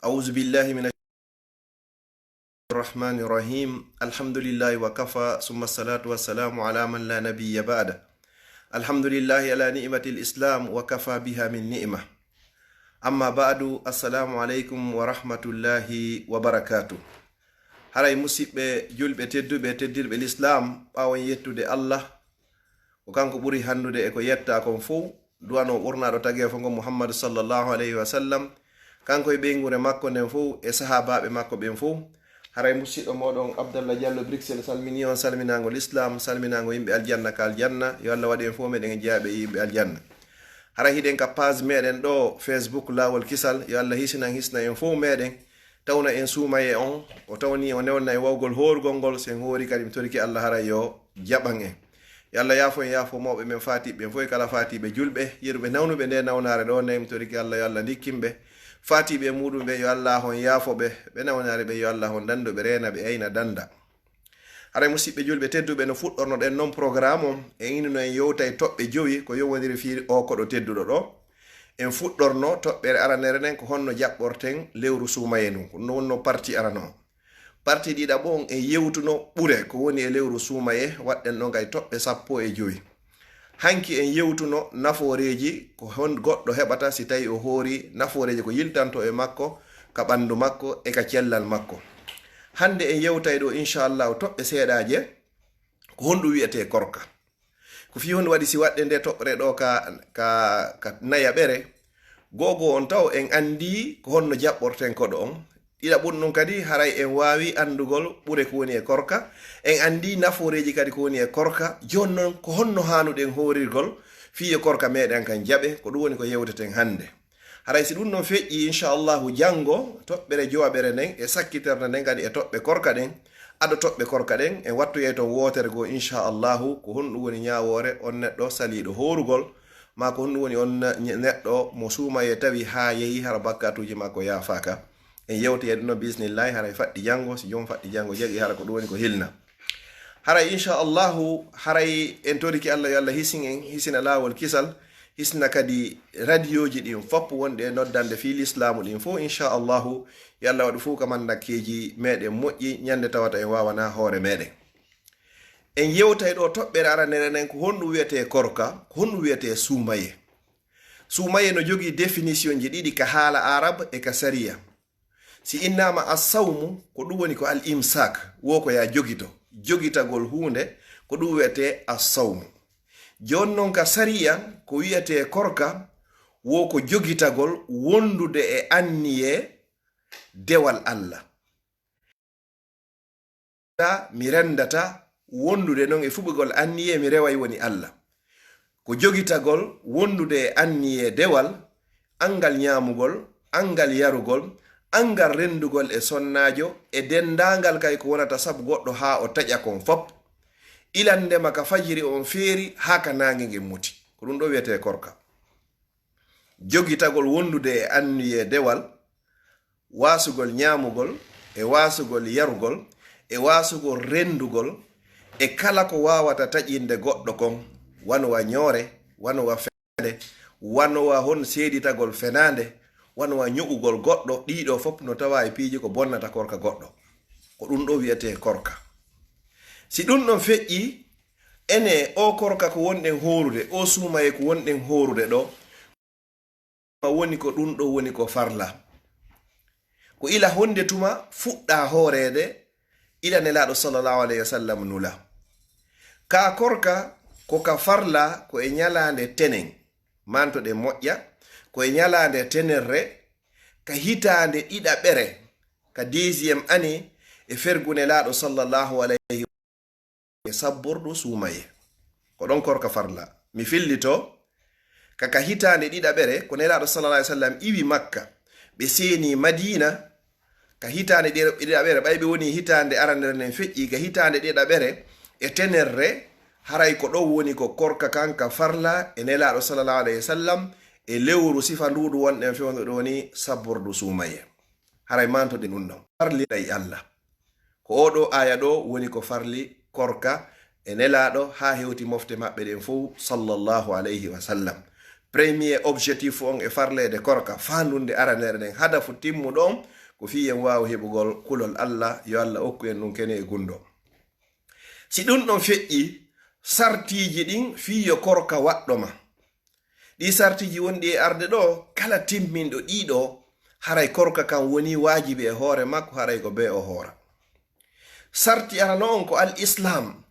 أعوذ بالله من الرحمن الرحيم الحمد لله وكفى ثم الصلاة والسلام على من لا نبي بعده الحمد لله على نعمة الإسلام وكفى بها من نعمة أما بعد السلام عليكم ورحمة الله وبركاته haray musidɓe julɓe tedduɓe teddirɓe l'islam ɓawon yettude Allah ko kanko ɓuri handude e ko yetta kon fo duwano ɓurnaɗo tagi fongo Muhammadu sallallahu alayhi wa sallam kanko e ɓeygure makko nden fo e sahabaɓe makko ɓen fo haray musidɗo moɗon Abdallah Diallo Bruxelles salmini on salminago l'islam salminago yimɓe aljanna ka aljanna yo Allah waɗi en fo meɗen jeyaɓe yimɓe aljanna haray hiɗen ka page meɗen ɗo Facebook lawol kisal yo Allah hisna en fo meɗen tawna en suumaye on o tawni o newna e wawgol horgol ngol sen hoori kadi mi toriki Allah haray yo jaɓan en yalla yaafo en yaafo mawɓe men fatiɓe foy kala fatiɓe julɓe yeruɓe nawnuɓe nde nawnare ɗo ne mi toriki Allah yo Allah dikkimɓe fatiɓe muɗum ɓe yo Allah hon yaafoɓe ɓe nawnare ɓe yo Allah hon danduɓe reena ɓe ayna danda haray musidɓe julɓe tedduɓe no fuɗɗorno ɗen noon programme o e inno en yewta e toɓɓe jowi ko yowodiri fi o koɗo tedduɗo ɗo en fuɗɗorno toɓɓere aranere nden ko honno jaɓɓorten lewru suumaye ndu no wonno parti arano parti ɗiɗa bon en yewtuno ɓure ko woni e lewru suumaye waɗɗen ɗo gay toɓɓe 15 hanki en yewtuno nafooreji ko hon goɗɗo heɓata si tawi o hoori nafooreji ko yiltanto e makko ka ɓandu makko e ka cellal makko hande en yewtay ɗo inchallahu toɓɓe seeɗaje ko honɗum wiyete korka ko fi honde waɗi si waɗɗe nde toɓɓere ɗo ka nayaɓere gogo on taw en andi ko honno jaɓɓorten koɗo on ɗiɗa ɓurɗum kadi haray en wawi andugol ɓure ko woni e korka en andi nafooreji kadi ko woni e korka joni noon ko honno hanuɗen horirgol fiye korka meɗen kan jaɓe ko ɗum woni ko yewteten hande haray si ɗum noon feƴƴi inchallahu janggo toɓɓere jowaɓere nden e sakkiterde nden kadi e toɓɓe korka ɗen aɗo toɓɓe korka ɗen en wattoye to wotere goo inchallahu ko honɗum woni ñawore on neɗɗo saliɗo horugol ma ko honɗum woni on neɗɗo mo suumaye tawi ha yeehi hara bakkatuji makko yafaka en yewtoye ɗum no bismillahi haray faɗɗi janggo si jom faɗɗi janggo jaggi hara ko ɗum woni ko hilna haray inchallahu haray en toriki Allah yo Allah hisin en hisina lawol kisal hisna kadi radio ji ɗin foppo wonɗe e noddande fi l'islamu ɗin fo inchallahu yo Allah waɗu fuu ka mandakkeji meɗen moƴƴi ñande tawata en wawana hoore meɗen en yewtay ɗo toɓɓere aranere nden ko honɗum wiyete korka ko honɗum wiyete suumaye no jogui définition ji ɗiɗi ka haala arab e ka sariya si innama assawmu ko ɗum woni ko al imsak wo ko ya jogitagol hunde ko ɗum wiyete assawmu joni noon ka sariya ko wiyete korka wo ko jogitagol wondude e anniye dewal Allah mi rendata wondude noon e fuɓugol anniye mi reway woni Allah ko jogitagol wondude e anniye dewal angal ñamugol angal yarugol angal rendugol e sonnajo e dendangal kay ko wonata sabu goɗɗo ha o taƴa kon fop ilandema ka fajiri on feeri ha ka nange nge muti ko ɗum ɗo wiyete korka jogitagol wondude e anniye dewal wasugol ñamugol e wasugol yarugol e wasugol rendugol e kala ko wawata taƴinde goɗɗo kon wanowa ñoore wanowa fende wanowa hon seeditagol fenande wanowa ñu'ugol goɗɗo ɗiɗo fop no tawa e piiji ko bonnata korka goɗɗo ko ɗum ɗo wiyete korka si ɗum ɗon feƴƴi ene o korka ko wonɗen horude o suumaye ko wonɗen horude ɗo woni ko ɗum ɗo woni ko farla ko ila honde tuma fuɗɗa hoorede ila nelaɗo sallallahu alayhi wa sallam nula ka korka ko ka farla ko e ñalande tenen mantoɗe moƴƴa ko e ñalande tenerre ka hitande ɗiɗaɓere ka 10e année e fergune laaɗo sallallahu alayhi e sabborɗo suumaye ko ɗon korka farla mi fillito kaka hitande ɗiɗaɓere ko nelaɗo sallallahu alayhi wa sallam iwi makka ɓe seeni madina ka hitande ɗiɗaɓere ɓay ɓe woni hitande aranere nden feƴƴi ka hitande ɗiɗaɓere e tenerre haray ko ɗon woni ko korka kanka farla e nelaɗo sallallahu alayhi wa sallam e lewru sifa nduɗu wonɗen fewno ɗo woni sabbordu suumaye haray mantoɗe ɗum ɗon farli ɗay Allah ko oɗo aya ɗo woni ko farli korka e nelaɗo ha hewti mofte maɓɓe ɗen fof sallallahu alayhi wa sallam premier objectif on e farlede korka fandunde aranere nden hadafu timmuɗon ko fiyen wawa heɓugol kulol Allah yo Allah okku en ɗum kene e gundo si ɗum ɗon feƴƴi sartiji ɗin fiyo korka waɗɗoma ɗi sartiji wonɗi e arde ɗo kala timminɗo ɗiɗo haray korka kan woni wajibi e hoore makko haray ko be o hoora sarti arano on ko al islam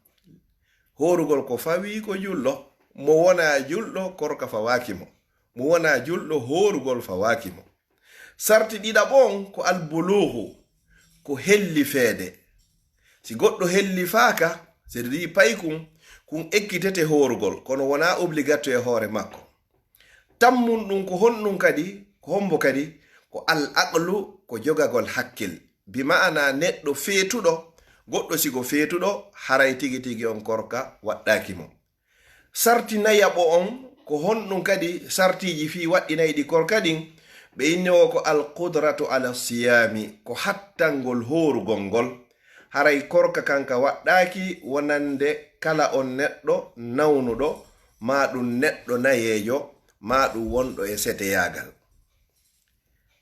horugol ko fawi ko julɗo mo wona julɗo korka fawakimo mo wona julɗo horugol fawakimo sarti ɗiɗaɓon ko al buluhu ko helli feede si goɗɗo helli faaka sedi paykun kun ekkitete horugol kono wona obligato e hoore makko tammun ɗum ko honɗum kadi ko hombo kadi ko al aqlu ko jogagol hakkil bi ma'ana neɗɗo feetuɗo goɗɗo sigo feetuɗo haray tigi tigi on korka waɗɗakimo sarti nayaɓo on ko honɗum kadi sartiji fi waɗɗinayi ɗi korka ɗin ɓe inni o ko al qudratu ala siyami ko hattangol horugol ngol haray korka kanka waɗɗaki wonande kala on neɗɗo nawnuɗo ma ɗum neɗɗo nayejo ma ɗum wonɗo e seteyagal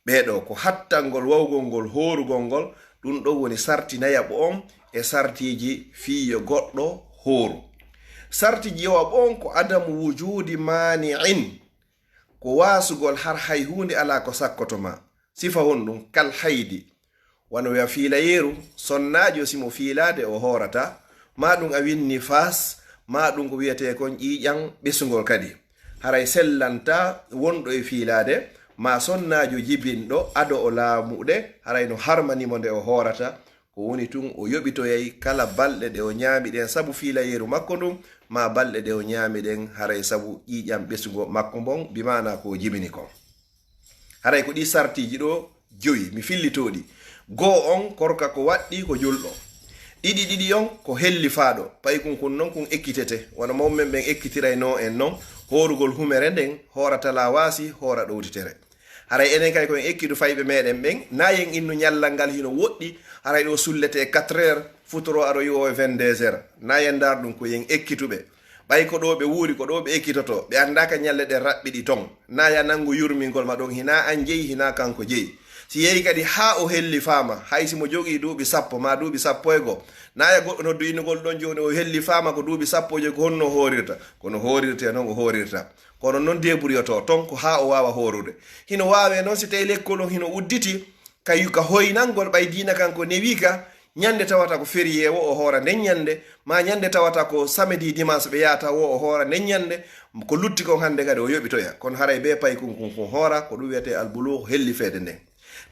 ɓeɗo ko hattangol wawgol ngol horugol ngol ɗum ɗo woni sarti nayaɓo on e sartiji fiyo goɗɗo horu sartiji yowaɓo on ko adamu wujudi mani'in ko wasugol har hay hunde ala ko sakkotoma sifa honɗum kal haydi wano ya fiila yeru sonnajo simo fiilade o horata ma ɗum a winni fas ma ɗum ko wiyete kon ƴiƴan ɓesugol kadi haray sellanta wonɗo e fiilade ma sonnajo jibinɗo ado o laamuɗe haray no harmanimo nde o horata ko woni tun o yoɓitoyay kala balɗe ɗe o ñaami ɗen sabu fiila yeru makko ɗum ma balɗe ɗe o ñaami ɗen haray sabu ƴiƴam ɓesugo makko bon bimana ko jibini kon haray ko ɗi sartiji ɗo joyi mi fillitoɗi goo on korka ko waɗɗi ko julɗo ɗiɗi on ko helli faaɗo pay kun noon kun ekkitete wona mawmen ɓen ekkitiray no en noon horugol humere nden horata lawasi hora ɗowtitere haray enen kay koyen ekkidu fayɓe meɗen ɓen nayen innu ñallal ngal hino woɗɗi haray ɗo sullete 4 heures futoro aɗo yiwo 22 heures nayen dar ɗum ko yen ekkituɓe ɓay ko ɗo ɓe wuuri ko ɗo ɓe ekkitoto ɓe andaka ñalle ɗen raɓɓiɗi ton naya nangu yurmingol ma ɗon hina an jeeyi hina kanko jeeyi si yehi kadi ha o helli fama hay simo jogui duuɓi 10 ma duuɓi 1 naya goɗɗo noddu innugol ɗon joni o helli fama ko duuɓi 1 ko honno horirta kono horirte noon o horirta kono noon debriyoto ton ko ha o wawa horude hino wawe noon si tawi lekkol on hino udditi ka hoynangol ɓay dina kanko newi ka ñande tawata ko férié wo o hoora nden ñande ma ñande tawata ko samedi dimanche ɓe yata wo o hoora nden ñande ko lutti kon hande kadi o yoɓitoya kono haray be pay kun hoora ko ɗum wiyete albulugh helli feede nden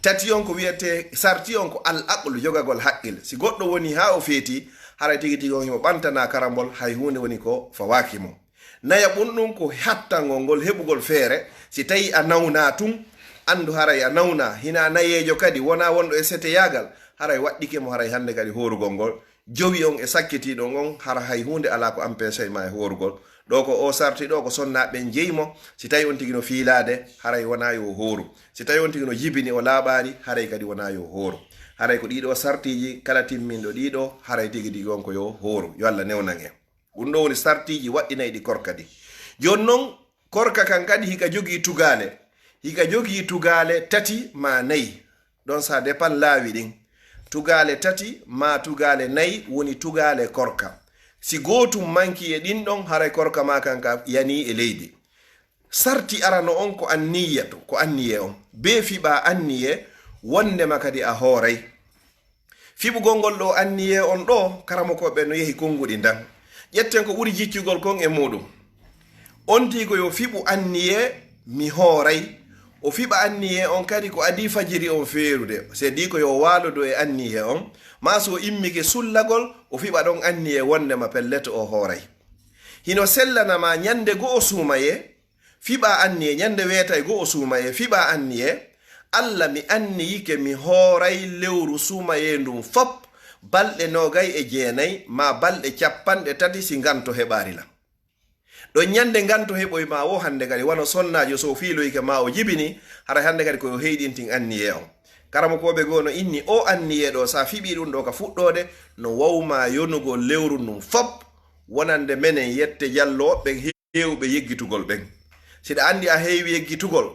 tati on ko wiyete sarti on ko al aqlu jogagol haqqil si goɗɗo woni ha o feeti haray tigi tigi on himo ɓantana karambol hay hunde woni ko fawakimo naya ɓunɗum ko hattangol ngol heɓugol feere si tawi a nawna tun andu haray a nawna hina nayejo kadi wona wonɗo e seteyagal haray waɗɗike mo haray hande kadi horugol ngol jowi on e sakkitiɗon on hara hay hunde ala ko empêché ma e horugol ɗo ko o sarti ɗo ko sonnaɓe jeymo si tawi on tigi no fiilade haray wona yo horu si tawi on tigi no jibini o laaɓani haray kadi wona yo horu haray ko ɗiɗo sartiji kala timminɗo ɗiɗo haray tigi tigi on ko yo horu yo Allah newnan en ɗum ɗo woni sartiji waɗɗinayi ɗi korka ɗi joni noon korka kan kadi hika jogii tugale tati ma nayi ɗon sa depan laawi ɗin tugale tati ma tugale nayi woni tugale korka si gotum manki e ɗin ɗon haray korka ma kanka yani e leydi sarti arano on ko anniyatu ko anniye on be fiɓa anniye wondema kadi a hooray fiɓugol ngol ɗo anniye on ɗo karamokoɓe no yehi konguɗi dan ƴetten ko ɓuri jiccugol kon e muɗum on tigo yo fiɓu anniye mi hooray o fiɓa anniye on kadi ko adi fajiri on feerude se di ko yo waalodo e anniye on ma so immike sullagol o fiɓa ɗon anniye wondema pelleto o hooray hino sellanama ñande go o suumaye fiɓa anniye ñande weetay go o suumaye fiɓa anniye Allah mi anniyike mi hooray lewru suumaye ndum fop balɗe 29 ma balɗe 30 si nganto heɓari lam ɗon ñande nganto heɓoy ma wo hande kadi wano sonnajo so fiiloyke ma o jibini hara hande kadi koyo heyɗintin anniye on karamo koɓe goo no inni o anniye ɗo sa fiɓi ɗum ɗo ka fuɗɗode no wawma yonugo lewru ndum fop wonande menen yette jallo ɓen hewɓe yeggitugol ɓen siɗa andi a heewi yeggitugol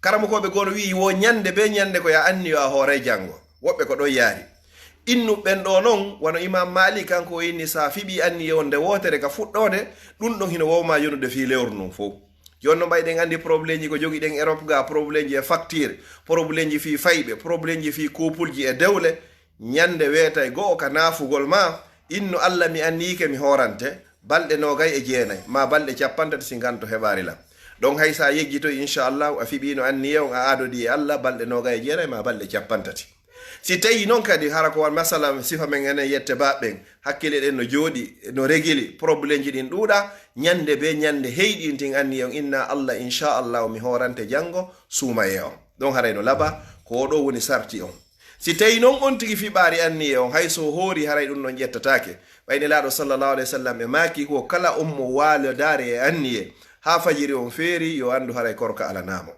karamo koɓe gono wi wo ñande be ñande ko ya anni yo a hoore janngo woɓɓe ko ɗon yaari innu ɓen ɗo noon wono imam malik kanko o inni sa fiɓi anni yo nde wotere ka fuɗɗode ɗum ɗon hino wowma yonude fi lewru non fof jonno mbayɗen andi probléme ji ko jogi ɗen Europe ga probléme ji e facture probléme ji fi fayɓe probléme ji fi couple ji e dewle ñande weeta e go'o ka naafugol ma innu allah mi annike mi horante balɗe nogay e jeenay ma balɗe capantati si ganto heɓari lam donc hay sa yeggito inchallahu a fiɓino anniye on a aadodi e allah balɗe nogay e jeenay ma balɗe capantati si tawi noon kadi hara ko wan masala sifa men enen yette baɓɓen hakkille ɗen no jooɗi no régili probléme ji ɗin ɗuuɗa ñande be ñande heyɗin tin anniye on inna allah inchallahu mi horante janngo suumaye on donc haray no laaɓa ko oɗo woni sarti on si tawi noon on tigi fiɓaari anniye on hay so hoori haray ɗum ɗon ƴettatake wayni laaɗo sallllahu alayhi wa sallam e maaki ko kala ummo waalodare e anniye ha fajiri on feeri yo andu haray korka alanamo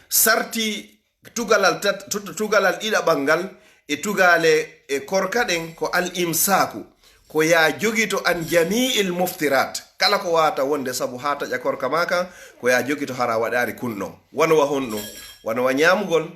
sarti tugalal ɗiɗaɓal ngal e tugale e korka ɗen ko al imsaku ko ya jogito an jami'il muftirat kala ko wata wonde sabu ha taƴa korka ma kan ko ya jogito hara waɗari kunɗon wanowa honɗum wanowa ñamugol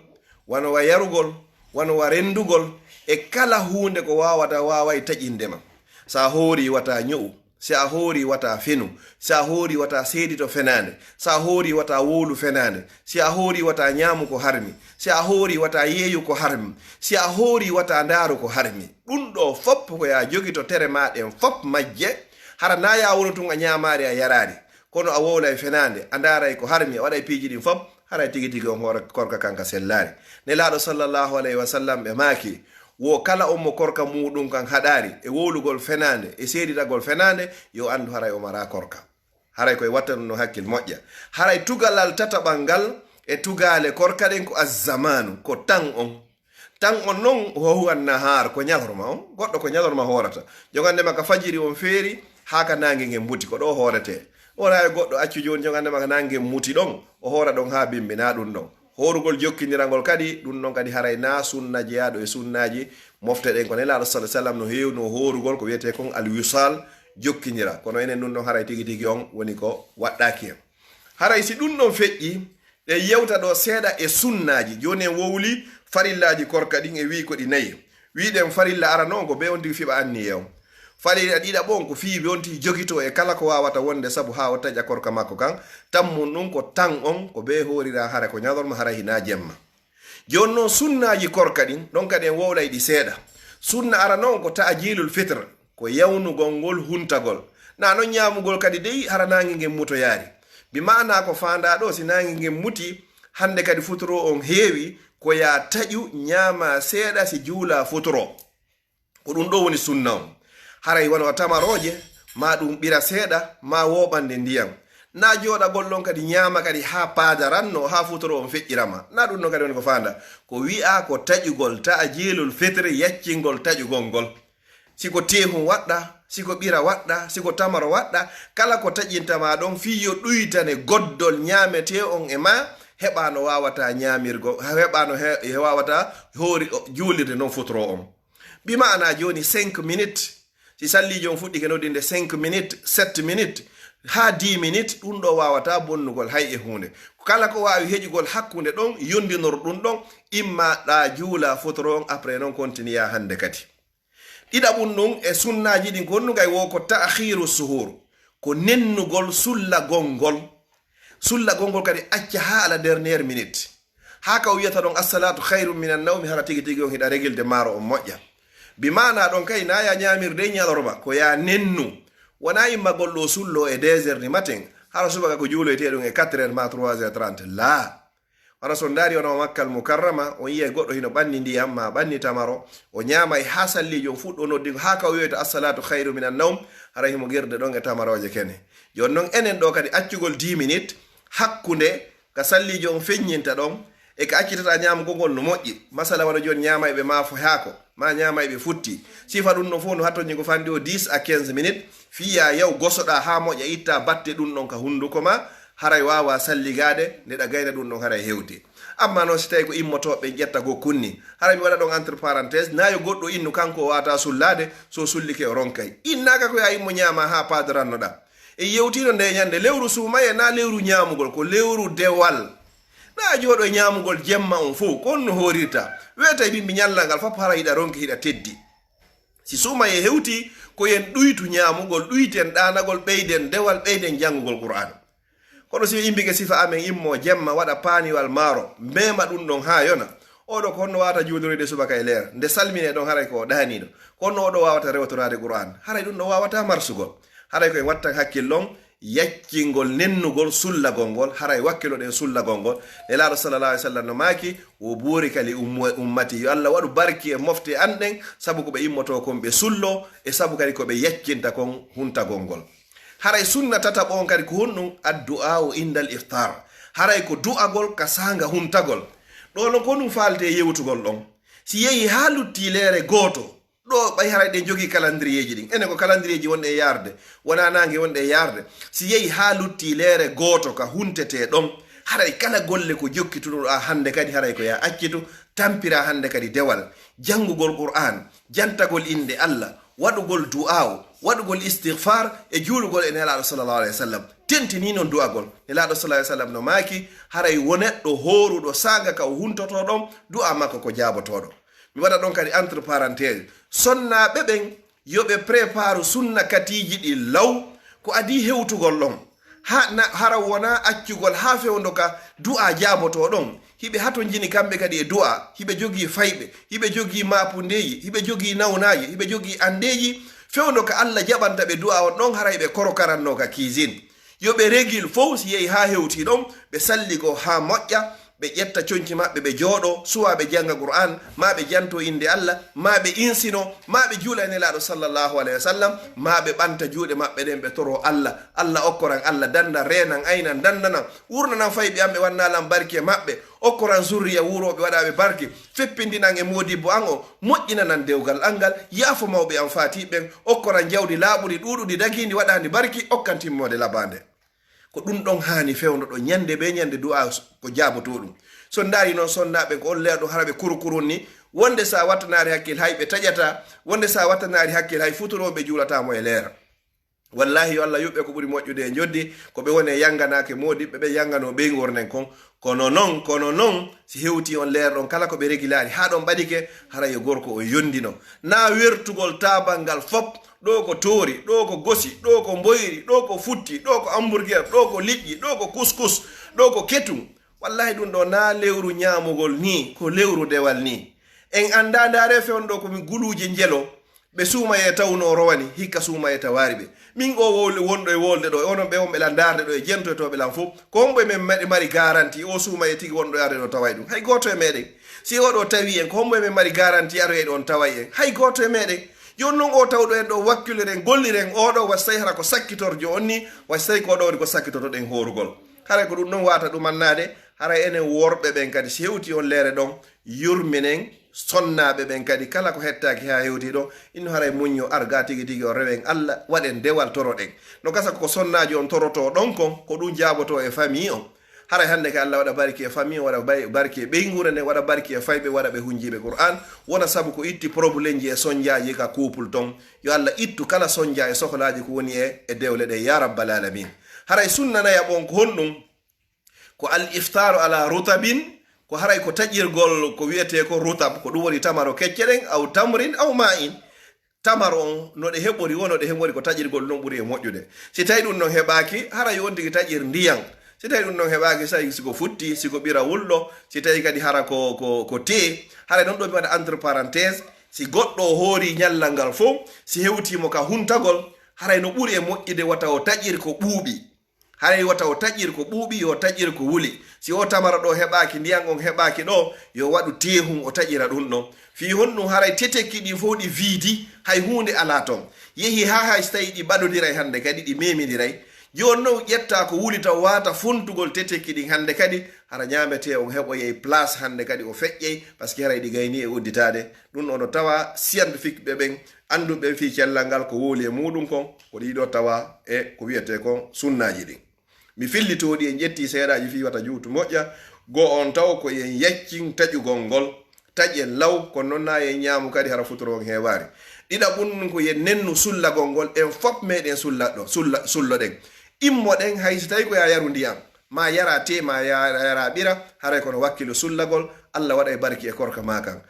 wanowa yarugol wanowa rendugol e kala hunde ko wawata wawai taƴindema sa hoori wata ño'u si a hoori wata fenu si a hoori wata seedito fenande si a hoori wata wolu fenande si a hoori wata ñaamu ko harmi si a hoori wata yeeyu ko harmi si a hoori wata ndaaru ko harmi ɗum ɗo fop ko ya jogi to tere maɗen fop majje hara na ya wono tun a ñaamaari a yaraari kono a wowla e fenande a ndaaray ko harmi a waɗa e piiji ɗin fop hara tigi tigi on hoora korka kanka sellaari ne laaɗo sallllahu alayhi wa sallam ɓe maaki wo kala ummo korka muɗum kan haɗari e wowlugol fenande e seeditagol fenande yo andu haray o mara korka haray koye wattanu no hakkil moƴƴa haray tugalal tataɓal ngal e tugale korka ɗen ko azzamanu ko tan on noon hohuwan nahar ko ñalorma on goɗɗo ko ñalorma horata jogandema ka fajiri on feeri ha ka nangue ngen mbuti ko ɗo horete wona e goɗɗo accu joni jogandema ka nangue muti ɗon o hora ɗon ha bimbina ɗum ɗon horugol jokkindirangol kadi ɗum ɗon kadi haray na sunna jeyaɗo e sunnaji mofte ɗen ko nelaɗo sa sallam no heewi no horugol ko wiyete kon alwisal jokkindira kono enen ɗum ɗon haray tigi tigi on woni ko waɗɗaki hen haray si ɗum ɗon feƴƴi ɗe yewta ɗo seeɗa e sunnaji joni en wowli farillaji korka ɗin e wi ko ɗi nayi wiɗen farilla ara noon ko be on tigi fiɓa anniye on farilla ɗiɗa ɓon ko fiiɓe on tigi jogito e kala ko wawata wonde saabu ha o taƴa korka makko kan tammum ɗum ko tan on ko be horira hara ko ñalorma hara hina jemma joni noon sunnaji korka ɗin ɗon kadi en wowlay ɗi seeɗa sunna ara noon ko ta'jilul fitre ko yawnugol ngol huntagol na non ñamugol kadi dey hara nangue ngen mutoyaari bi mana ko fanda ɗo si nangue ngen muti hande kadi futuro on heewi ko ya taƴu ñama seeɗa si juula futuro ko ɗum ɗo woni sunna on haray wono tamaroje ma ɗum ɓira seeɗa ma woɓande ndiyam na jooɗagol ɗon kadi ñaama kadi ha paadaranno ha futoro on feƴƴirama na ɗum ɗon kadi woni ko fanda ko wi'a ko taƴugol ta'jilul fitre yaccingol taƴugol ngol siko tehum waɗɗa siko ɓira waɗɗa siko tamaro waɗɗa kala ko taƴintama ɗon fiyo ɗuytane goddol ñaamete on e ma heɓa no wawata ñaamirgo heɓa no wawata hoori juulirde noon futoro on bima ana joni 5 minutes si sallijo on fuɗɗi ke noddinde 5 minutes 7 minutes ha 10 minutes ɗum ɗo wawata bonnugol hay e hunde kala ko wawi heƴugol hakkunde ɗon yondinor ɗum ɗon imma ɗa juula futoro on après noon continue hande kadi ɗiɗaɓum ɗum e sunnaji ɗin ko honnugay wo ko ta'khiru suhur ko nennugol sullagol ngol kadi acca ha ala dernière minute ha ka o wiyata ɗon assalatu khairum minan nawmi hara tigi tigi on hiɗa régilde maaro on moƴƴa bi mana ɗon kay na ya ñamirde ñalorma ko ya nennu wona immagol ɗo sullo e 2h du matin hara subaka ko juuloyte ɗum e 4h ma 3h30 la wona so daari wona makkal mukarrama on yiya goɗɗo hino ɓanni ndiyam ma ɓanni tamaro o ñaamay ha sallijo fuɗɗo noddi ha ka wiyoyta assalatu khairu minan nawm hara himo girde ɗon e tamaroje kene joni noon enen ɗo kadi accugol 10 minutes hakkunde ka sallijo on feññinta ɗon e ka accitata ñamugol ngol no moƴƴi masala wona joni ñamayɓe maafo haako ma ñamayɓe futti sifa ɗum no fof no hattoñi ko fandi o 10 à 15 minutes fiya yaw gosoɗa ha moƴƴa itta batte ɗum ɗon ka hunduko ma haray wawa salligade neɗa gayna ɗum ɗon haray hewti amma noon si tawi ko immotoɓe ƴetta go kunni haray mi waɗa ɗon entre parenthèse nayo goɗɗo innu kanko o wata sullade so sullike o ronkay innaka ko ya immo ñama ha padarannoɗa e yewtino nde ñande lewru suumaye na lewru ñamugol ko lewru dewal na jooɗo ñamugol jemma on fof kon no horirta weta ɓimɓe ñallal ngal fop hara hiɗa ronki hiɗa teddi si suumaye hewti ko yen ɗuytu ñamugol ɗuyten ɗanagol ɓeyden dewal ɓeyden jangugol qur'an kono si imbike sifa amen immo jemma waɗa paaniwal maaro mema ɗum ɗon ha yona oɗo ko honno wawata juulorede subaka e leer nde salmine ɗon haray ko ɗaniɗo konno oɗo wawata rewtorade qur'an haray ɗum ɗo wawata marsugol haray koye wattan hakkillon yaccingol nennugol sullagol ngol haray wakkilo ɗen sullagol ngol nelaɗo sallallah alih w sallam no maaki o buuri kali ummati yo allah waɗu barki e mofte an ɗen sabu koɓe immoto kon ɓe sullo e sabu kadi koɓe yaccinta kon huntagol ngol haray sunna tataɓon kadi ko honɗum addu'a o indal iftar haray ko du'agol ka sanga huntagol ɗo non ko ɗum falte yewtugol ɗon si yehi ha luttilere gooto ɗo ɓay haray ɗen jogii calendrier ji ɗin enen ko calendrier ji wonɗe e yarde wona nangue wonɗe e yarde si yehi ha luttilere gooto ka huntete ɗon haray kala golle ko jokkituɗo a hande kadi haray ko ya accitu tampira hande kadi dewal jangugol qur'an jantagol inde allah waɗugol du'a waɗugol istighfar e juulugol e nelaɗo sallallah alih w sallam tentini noon du'agol nelaɗo sallah alih w sallam no maaki haray woneɗɗo horuɗo sanga ka o huntoto ɗon du'a makko ko jabotoɗo mi waɗa ɗon kadi entre parenthèse sonnaɓe ɓen yoɓe prépare sunna katiji ɗi law ko adi hewtugol ɗon hara wona accugol ha fewdo ka du'a jaboto ɗon hiɓe hato jini kamɓe kadi e du'a hiɓe jogii fayɓe hiɓe jogii mapundeji hiɓe jogii nawnaji hiɓe jogii andeji fewdo ka allah jaɓanta ɓe du'a on ɗon haray ɓe koro karanno ka cuisine yoɓe régil fof si yehi ha hewti ɗon ɓe salligo ha moƴƴa ɓe ƴetta coñci maɓɓe ɓe jooɗo suwa ɓe janga qur'an ma ɓe janto inde allah ma ɓe insino ma ɓe juula e nelaɗo sallllahu alayhi wa sallam ma ɓe ɓanta juuɗe maɓɓe ɗen ɓe toro allah allah okkoran allah danda renan aynan dandanan wurnanan fayi ɓe amɓe wannalan barki e maɓɓe okkoran zurriya wuroɓe waɗaɓe barki feppindinan e modibbo an o moƴƴinanan dewgal angal yaafo mawɓe an fatiɓen okkoran jawdi laaɓuɗi ɗuɗuɗi dagidi waɗandi barki okkan timmode labande ko ɗum ɗon hani fewno ɗo ñande ɓe ñande du'a ko jaboto ɗum so daari noon sonnaɓe ko on leerɗo haraɓe kurukurun ni wonde sa wattanari hakkil hay ɓe taƴata wonde sa wattanari hakkil hay futuroɓe juulatamo e leera wallahi yo allah yuɓɓe ko ɓuri moƴƴude e joddi ko ɓe woni yanganake modiɓɓe ɓe yangano ɓeygornen kon kono noon si hewti on leerɗon kala ko ɓe régilari ha ɗon ɓaɗike hara yo gorko o yondino na wertugol tabal ngal fop ɗo ko toori ɗo ko gosi ɗo ko mboyri ɗo ko futti ɗo ko hamburguer ɗo ko liƴƴi ɗo ko couscous ɗo ko ketum wallahi ɗum ɗo na lewru ñamugol ni ko lewru dewal ni en anda ndare fewn ɗo komi guluuje njelo ɓe suumaye tawno rowani hikka suumaye tawari ɓe min o wonɗo e wolde ɗo onon ɓe wonɓe lan darde ɗo e jentoytoɓe lan fof ko homɓe men mari garanti o suumaye tigi wonɗo arde ɗo taway ɗum hay goto e meɗen si oɗo tawi en ko homɓe men mari garanti aroye ɗon taway en hay goto e meɗen jon noon o tawɗo en ɗo wakkiliren golliren oɗo wassayi hara ko sakkitorjo on ni wassayi ko ɗo woni ko sakkitotoɗen horugol haray ko ɗum ɗon wata ɗumannade haray enen worɓe ɓen kadi si hewti on leere ɗon yurminen sonnaɓe ɓen kadi kala ko hettaki ha hewti ɗo inno haray muñño arga tigi tigi o rewen allah waɗen dewal toroɗen no gasa koko sonnaji on toroto ɗon kon ko ɗum jaboto e famille on haray hande ka allah waɗa barki e famille o waɗa barki e ɓeygure nden waɗa barki e fayɓe waɗa ɓe hunjiɓe qur'an wona saabu ko itti probléme ji e soñdiaji ka couple ton yo allah ittu kala soñdia e sohlaji ko woni e dewle ɗe ya rabbal alamin haray sunnanaya ɓon ko honɗum ko al iftaru ala rutabin ko haray ko taƴirgol ko wiyete ko rutab ko ɗum woni tamaro kecce ɗen aw tamrin aw ma'in tamar on no ɗe heɓori wono ɗe heɓori ko taƴirgol ɗum ɓuuri e moƴƴude si tawi ɗum non heɓaki haray on tigi taƴir ndiyan si tawi ɗum ɗon heɓaki sayi siko futti siko ɓira wulɗo si tawi kadi hara ko tee haray ɗon ɗo mi waɗa entre parenthèse si goɗɗo hoori ñallal ngal fof si hewtimo ka huntagol haray no ɓuuri e moƴƴude wata o taƴir ko ɓuuɓi haray wata o taƴir ko ɓuuɓi yo taƴir ko wuli si o tamara ɗo heɓaki ndiyan on heɓaki ɗo yo waɗu tehum o taƴira ɗum ɗon fi honɗum haray tetekki ɗi fof ɗi wiidi hay hunde ala ton yehi ha hay so tawi ɗi ɓaɗodiray hande kadi ɗi meminiray joni noon ƴetta ko wuli taw wata funtugol tetekki ɗin hande kadi hara ñamete on heɓoyey place hande kadi o feƴƴey par ce que haray ɗi gayni e udditade ɗum ɗo no tawa scientifique ɓe ɓen anduɓe fi cellal ngal ko woli e muɗum kon ko ɗiɗo tawa e ko wiyete kon sunnaji ɗin mi fillitoɗi en ƴetti seeɗaji fi wata juutu moƴƴa go on taw ko yen yaccin taƴugol ngol taƴen law kono noon na yen ñaamu kadi hara futoro on heewari ɗiɗa ɓunnun ko yen nennu sullagol ngol en fop meɗen sullo ɗen immo ɗen hay so tawi ko ya yaru ndiyam ma yara te ma yara ɓira haray kono wakkilo sullagol Allah waɗa e barki e korka ma kan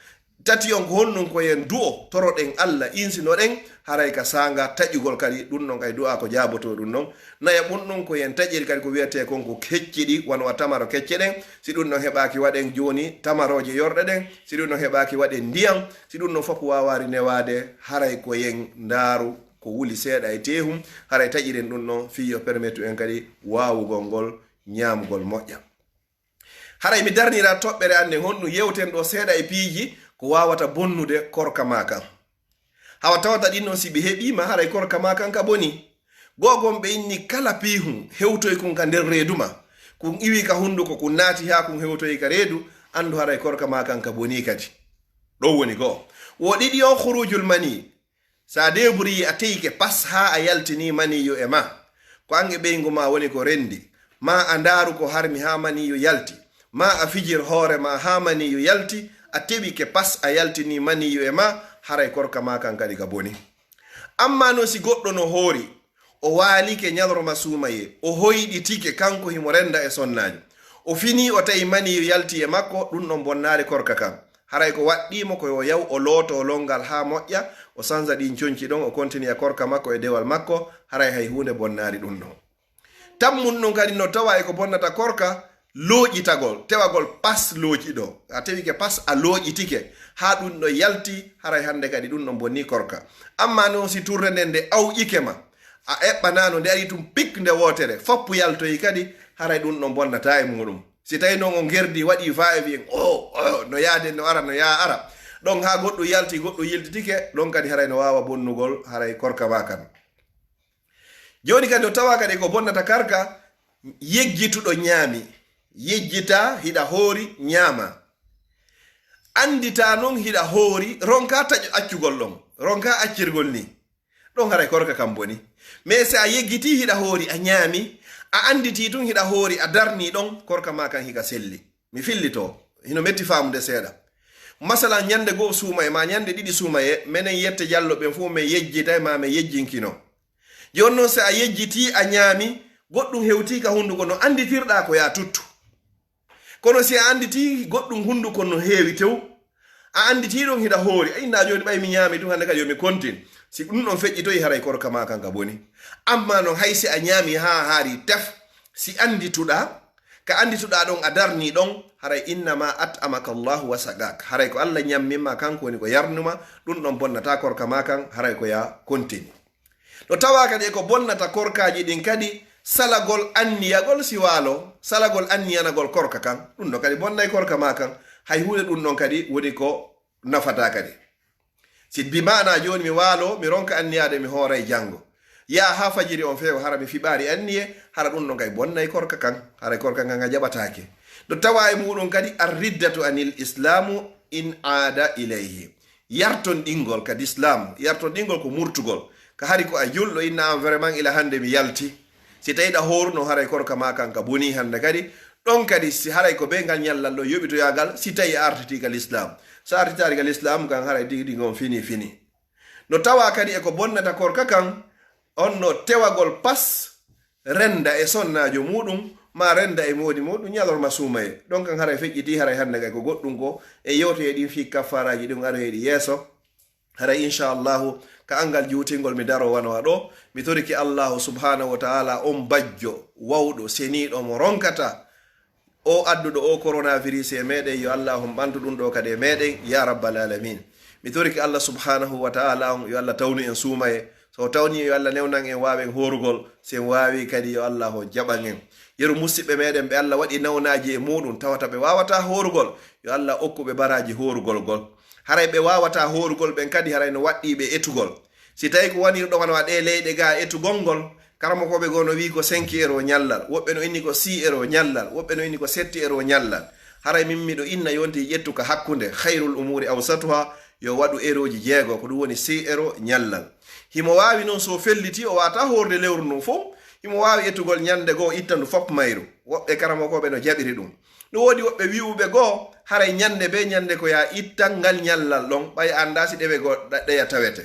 tati on ko honnun ko yen du'o toroɗen Allah insino ɗen haray ka sanga taƴugol kadi ɗum non kay du'a ko jaboto ɗum non naya ɓunɗum ko yen taƴiri kadi ko wiyete konko kecciɗi wonwa tamaro kecce ɗen si ɗum non heɓaki waɗen joni tamaroje yorɗe ɗen si ɗum non heɓaki waɗen ndiyam si ɗum non fof wawari newade haray ko yen ndaaru ko wuli seeɗa e tehum haray taƴiren ɗum non fiyo permettu en kadi wawugol ngol ñamugol moƴƴa haray mi darnira toɓɓere ande honɗum yewten ɗo seeɗa e piiji ko wawata bonnude korka ma kan hawa tawata ɗin noon si ɓe heɓima haray korka ma kan ka boni gogon ɓe inni kala piihum hewtoy kun ka nder reedu ma kun iwi ka hunduko kun naati ha kun hewtoy ka reedu andu haray korka ma kan ka boni kadi ɗo woni goo wo ɗiɗi on khurujul mani sa deburi a teyke pas ha a yaltini maniyo e ma ko ange ɓeygu ma woni ko rendi ma a ndaaru ko harmi ha maniyo yalti ma a fijir hoore ma ha maniyo yalti a teɓi ke pas a yaltini maniyo e ma haray korka ma kan kadi ka boni amma no si goɗɗo no hoori o waalike ñalorma suumaye o hoyɗitike kanko himo renda e sonnaji o fini o tawi maniyo yalti e makko ɗum ɗon bonnare korka kan haray ko waɗɗimo koyo yaw o looto o longal ha moƴƴa o sanza ɗin conci ɗon o continue a korka makko e dewal makko haray hay hunde bonnari ɗum ɗon tammun ɗum kadi no tawa e ko bonnata korka looƴitagol tewagol pas looƴiɗo a tewike pas a looƴitike ha ɗum ɗo yalti haray hande kadi ɗum ɗon bonni korka amma noon si tourne nden nde awƴike ma a eɓɓanano nde ari tum pik nde wotere foppu yaltoyi kadi haray ɗum ɗon bonnata e muɗum si tawi noon o gerdi waɗi fa e wiyen no yaade no ara no ya ara ɗon ha goɗɗo yalti goɗɗo yiltitike ɗon kadi haray no wawa bonnugol haray korka ma kan joni kadi o tawa kadi ko bonnata karka yejjituɗo ñaami yejjita hiɗa hoori ñaama andita noon hiɗa hoori ronka taƴo accugol ɗon ronka accirgol ni ɗon haray korka kam boni mais si a yeggiti hiɗa hoori a ñaami a anditi tun hiɗa hoori a darni ɗon korka ma kan hika selli mi fillito hino metti famude seeɗa masalan ñande goo suumaye ma ñande ɗiɗi suumaye minen yette jallo ɓen fuu min yejjitay ma min yejjinkino joni noon si a yejjiti a ñaami goɗɗum hewtika hunduko no anditirɗa ko ya tuttu kono si a anditi goɗɗum hunduko no heewi tew a anditi ɗon hiɗa hoori a inna joni ɓay mi ñaami ɗum hande kadi yomi contine si ɗum ɗon feƴƴitoyi haray korka ma kan ka boni amma noon hay si a ñaami ha haari tef si andituɗa ka andituɗa ɗon a darni ɗon haray innama at'amaka llahu wa sagak haray ko Allah ñamminma kanko woni ko yarnuma ɗum ɗon bonnata korka ma kan haray ko ya contine no tawa kadi ko bonnata korkaji ɗin kadi salagol anniyagol si waalo salagol anniyanagol korka kan ɗum ɗon kadi bonnay korka ma kan hay hunde ɗum ɗon kadi woni ko nafata kadi si bimana joni mi waalo mi ronka anniyade mi hooray janngo ya ha fajiri on feewa hara mi fiɓaari anniye hara ɗum ɗon kay bonnay korka kan haray korka kan a jaɓatake ɗo tawa e muɗum kadi arriddatu anil islamu in aada ilayhi yarton ɗingol kadi islam yarton ɗingol ko murtugol ka hari ko a julɗo inna an vraiment ila hande mi yalti si tawiɗa horuno haray korka ma kan ka boni hande kadi ɗon kadi si haray ko ɓe ngal ñallal ɗo yoɓitoyagal si tawi a artitigal islam so artitarigal islam kan haray tigui gon fini no tawa kadi eko bonnata korka kan on no tewagol pas renda e sonnajo muɗum ma renda e modi muɗum ñalorma suumaye ɗon kan haray feƴƴiti haray hande kay ko goɗɗum ko e yewto e ɗin fi kaffaraji ɗum aɗo heeɗi yeeso haray inchallahu ka angal juutingol mi daro wanowa ɗo mi toriki allahu subhanahu wa ta'ala on bajjo wawɗo seniɗo mo ronkata o adduɗo o coronavirus e meɗen yo allahu ɓantu ɗum ɗo kadi e meɗen ya rabbal alamin mi toriki allah subhanahu wa ta'ala on yo allah tawnu en suumaye so tawni yo allah newnan en wawen horugol sen wawi kadi yo allah o jaɓan en yeru musidɓe meɗen ɓe allah waɗi nawnaji e muɗum tawata ɓe wawata horugol yo allah okkuɓe baraji horugol gol haray ɓe wawata horugol ɓen kadi haray no waɗɗiɓe etugol si tawi ko wani ɗo wana waɗe leyɗe ga etugol ngol karama koɓe go no wi ko 5 euro ñallal woɓɓe no inni ko 6 euro ñallal woɓɓe no inni ko 7 euro ñallal haray min miɗo inna yonti ƴettu ka hakkunde hayrul umuri awsatuha yo waɗu euroji 6 ko ɗum woni 6 euro ñallal himo wawi noon so felliti o wata horde lewru ndun fof himo wawi ettugol ñande goo itta ndu fop mayru woɓɓe karama koɓe no jaɓiri ɗum ɗum wodi woɓɓe wi'uɓe goo haray ñande be ñande ko ya ittan ngal ñallal ɗon ɓay anda si ɗewe goo ɗeya tawete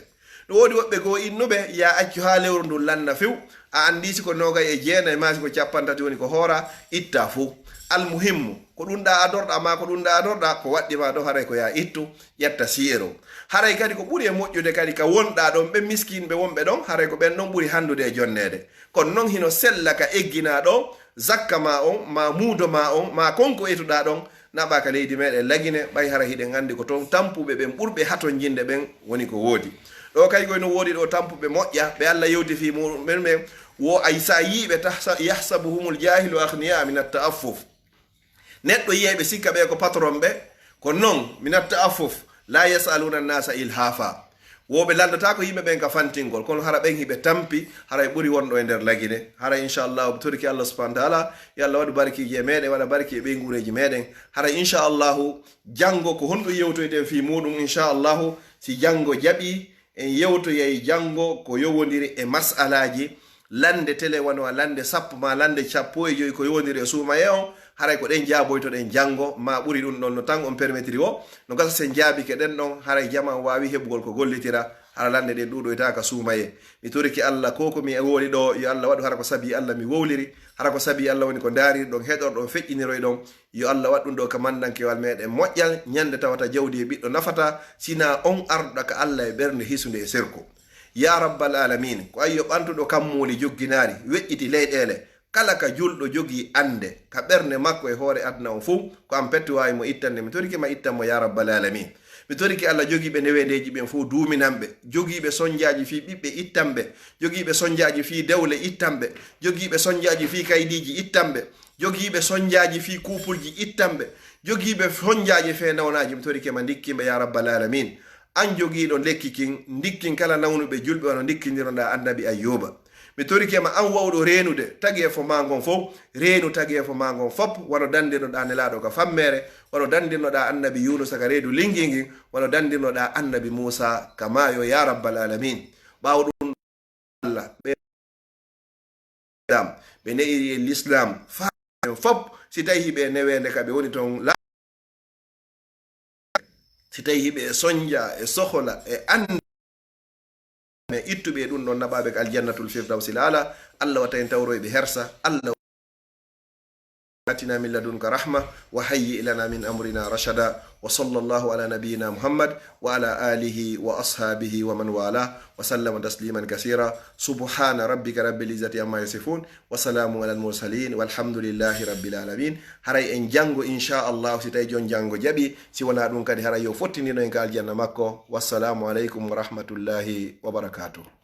ɗo wodi woɓɓe go innuɓe ya accu ha lewru ndu lanna few a andi siko noga e jeenayi ma siko capantati woni ko hoora itta fuu almuhimmu ko ɗum ɗa adorɗa ma ko ɗum ɗa adorɗa ko waɗɗima ɗo haray ko ya ittu ƴetta siyero haray kadi ko ɓuuri e moƴƴude kadi ka wonɗa ɗon ɓe miskinɓe wonɓe ɗon haray ko ɓen ɗon ɓuuri handude e jonnede kono noon hino sella ka eggina ɗo zakka ma on ma muudo ma on ma konko etuɗa ɗon naɓa ka leydi meɗen lagine ɓay hara hiɗen andi ko toon tampuɓe ɓen ɓurɓe haton jinde ɓen woni ko woodi ɗo kay koyno woodi ɗo tampuɓe moƴƴa ɓe allah yewti fi muɗumen ɓen wo ay sa yiɓe yahsabuhumul jahilu ahniya min atta'affuf neɗɗo yiyeɓe sikka ɓe ko patron ɓe ko noon min atta'affuf la yasaluna nnasa ilhafa woɓe landata ko yimɓe ɓen ka fantingol kono hara ɓen hiɓe tampi haray ɓuri wonɗo e nder lagine hara inchallahu toriki allah subahana taala yo allah waɗu barkiji e meɗen waɗa barki e ɓeygureji meɗen hara inchallahu janggo ko honɗum yewtoyten fi muɗum inchallahu si janggo jaaɓi en yewtoyay janggo ko yowodiri e masalaji lande télé wanoa lande sappo ma lande 15 ko yowodiri e suumaye on haray ko ɗen jaaboytoɗen janngo ma ɓuri ɗum ɗon no tan on permetiri o no gasa sen jaabike ɗen ɗon haray jama wawi heɓugol ko gollitira hara lande ɗen ɗuɗoyta ka suumaye mi toriki allah ko komi woni ɗo yo allah waɗu hara ko saabi allah mi wowliri hara ko saabi allah woni ko daariri ɗon heɗorɗon feƴƴiniroy ɗon yo allah waɗ ɗum ɗo ka mandankewal meɗen moƴƴal ñande tawata jawdi e ɓiɗɗo nafata sina on arduɗa ka allah e ɓernde hisude e serko ya rabbal alamin ko ayyo ɓantuɗo kammuli jogginari weƴƴiti leyɗele kala ka julɗo jogi ande ka ɓernde makko e hoore aduna o fuu ko am petti wawi mo ittande mi toriki ma ittanmo ya rabbal alamin mi toriki allah jogiiɓe newendeji ɓen fuu duuminanɓe jogiiɓe soñdiaji fi ɓiɓɓe ittanɓe jogiiɓe soñdiaji fi dewle ittanɓe jogiiɓe soñdiaji fi kaydiji ittanɓe jogiiɓe soñdiaji fi kupulji ittanɓe jogiiɓe soñdiaji fe nawnaji mi toriki ma dikkimɓe ya rabbal alamin an jogiiɗo lekki kin dikkin kala nawnuɓe julɓe wano dikkindiroɗa annabi ayyuba mi torikema an wawɗo renude tagi e fo magon fof renu tagi e fo magon fop wano dandirnoɗa nelaɗo ka fammere wano dandirnoɗa annabi yunusa ka reedu linguingin wano dandirnoɗa annabi moussa ka maayo ya rabbal alamin ɓawo ɗum allah ɓe ne'iri e l'islam fa fop si tawi ɓe newende ka ɓe woni toon si tawi hiɓe e soñdia e sohola e ande me ittuɓe ɗum ɗon naɓaɓe ko aljannatul firdawsi ala allah watta en tawroyɓe hersa allah atina min ladunka rahma wa hayyi lana min amrina rashada wa sallallahu ala nabiyyina muhammad wa ala alihi wa ashabihi wa man wala wa sallama tasliman kasira subhana rabbika rabbil izzati amma yasifun wa salamun ala al mursalin walhamdulillahi rabbil alamin haray en jango inchallahu si tawi jon jango jaaɓi si wona ɗum kadi haray yo fottindino en ka aljanna makko wassalamu aleykum wa rahmatullahi wa barakatuh